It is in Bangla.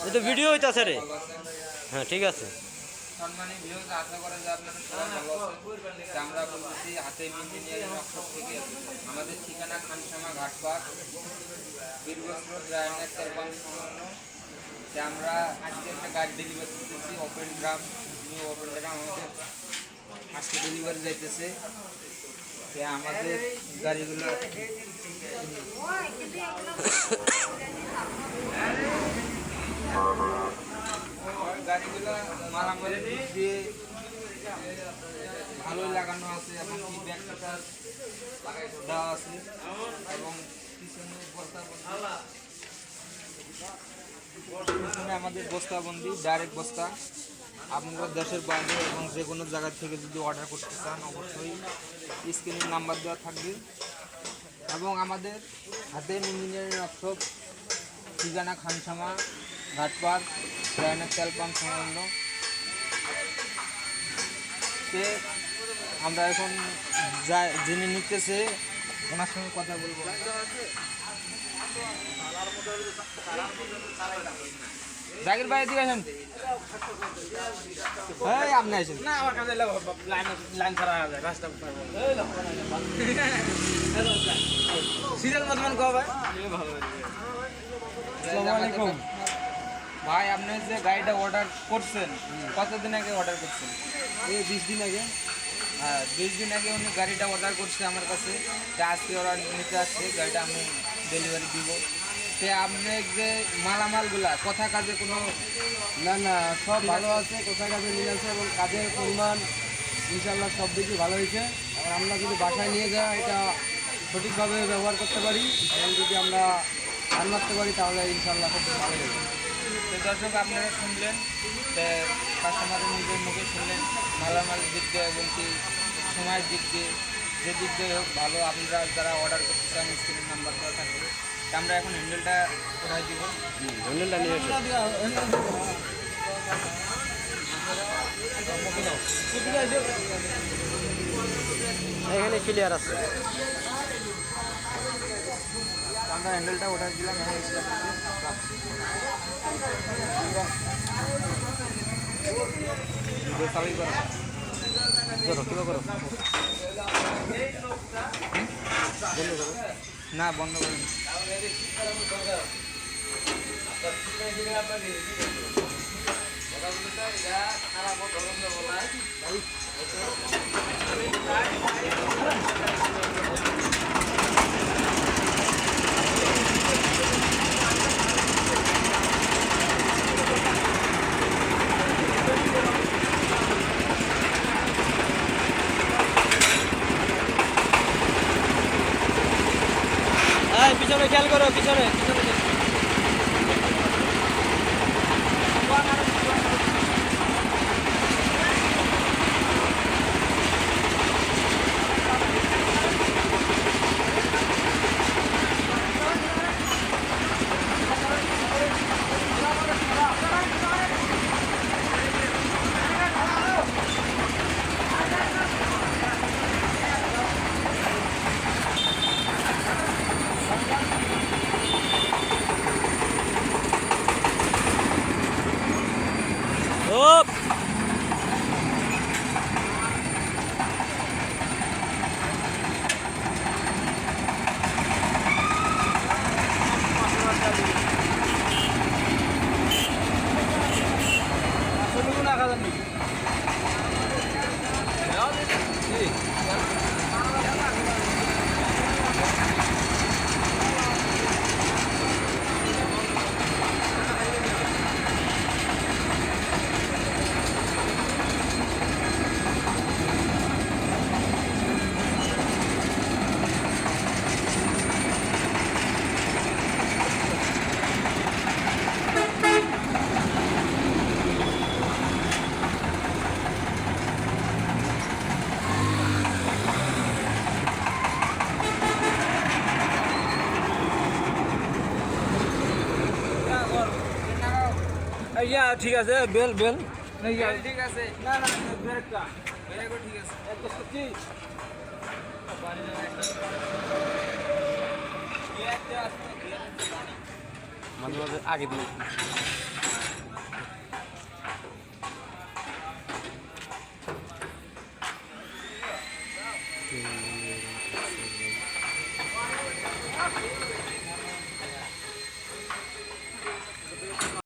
এই তো ভিডিও হইতাছে রে। হ্যাঁ ঠিক আছে। সম্মানিত ভিউয়ার্স, আশা করা যায় আপনারা সবাই ভালো আছেন। আমরা বলতেছি হাতেম ইঞ্জিনিয়ারিং ওয়ার্কশপ থেকে। আমাদের ঠিকানা খানসামা ঘাটপাড়, বীরগঞ্জ রোড, রায়নার তেলপাম্প সংলগ্ন। আমরা আজকে একটা গাড়ি ডেলিভারি করতেছি open drum, new open drum আমাদের আজকে ডেলিভারি যাইতেছে। আমাদের গাড়িগুলো মালামালের দিক দিয়ে ভালোই লাগানো আছে, এবং কি ব্যাগটা দেওয়া আছে, এবং পিছনে পিছনে আমাদের বস্তাবন্দি ডাইরেক্ট বস্তা। আপনারা দেশের বাইরে এবং যে কোনো জায়গা থেকে যদি অর্ডার করতে চান অবশ্যই স্ক্রিনের নাম্বার দেওয়া থাকবে। এবং আমাদের হাতেম ইঞ্জিনিয়ারিং ওয়ার্কশপ, ঠিকানা খানসামা ঘাটপাড়, রায়নার তেল পাম্প সংলগ্ন। আমরা এখন যিনি নিতেছে ওনার সঙ্গে কথা বলবো। জাকির ভাই দিকে আসেন। এই আপনি আসেন না, আমার কাছে লাইন ছাড়া রাস্তা সিরিয়াল মতন কো ভাই। ভাই আপনি যে গাড়িটা অর্ডার করছেন কতদিন আগে অর্ডার করছেন? এই 20 দিন আগে। হ্যাঁ 20 দিন আগে উনি গাড়িটা অর্ডার করছে আমার কাছে। আজকে ওরা নিতে আসছে, গাড়িটা আমি ডেলিভারি দিব। সে আপনি যে মালামালগুলা কথা কাজে কোনো না সব ভালো আছে, কোথায় কাজে মিল আছে এবং কাজের পরিমাণ ইনশাল্লাহ সব দিকই ভালো হয়েছে। আর আমরা যদি বাসায় নিয়ে যাই এটা সঠিকভাবে ব্যবহার করতে পারি এবং যদি আমরা ধান মারতে পারি তাহলে ইনশাল্লাহ খুব ভালো হবে। তো দর্শক আপনারা শুনলেন, কাস্টমারের নিজের মুখে শুনলেন মালামালের দিক দিয়ে এবং কি সময়ের দিক দিয়ে, যে দিক দিয়ে হোক ভালো। আপনারা যারা অর্ডার করতে চান স্ক্রিনের নাম্বার দেওয়া থাকবে। আমরা এখন হ্যান্ডেলটা কোথায় দিব? হ্যান্ডেলটা নিয়ে এসো। এখানে ক্লিয়ার আছে। আমরা হ্যান্ডেলটা ওঠাই দিলাম। না বন্ধ করুন। পিছনে খেয়াল করো, পিছনে। Up. ইয়া ঠিক আছে, বেল বেল ঠিক আছে। না না ব্রেকটা ব্রেকও ঠিক আছে। একদম কি বাড়ি মাঝে মাঝে আগে দিয়ে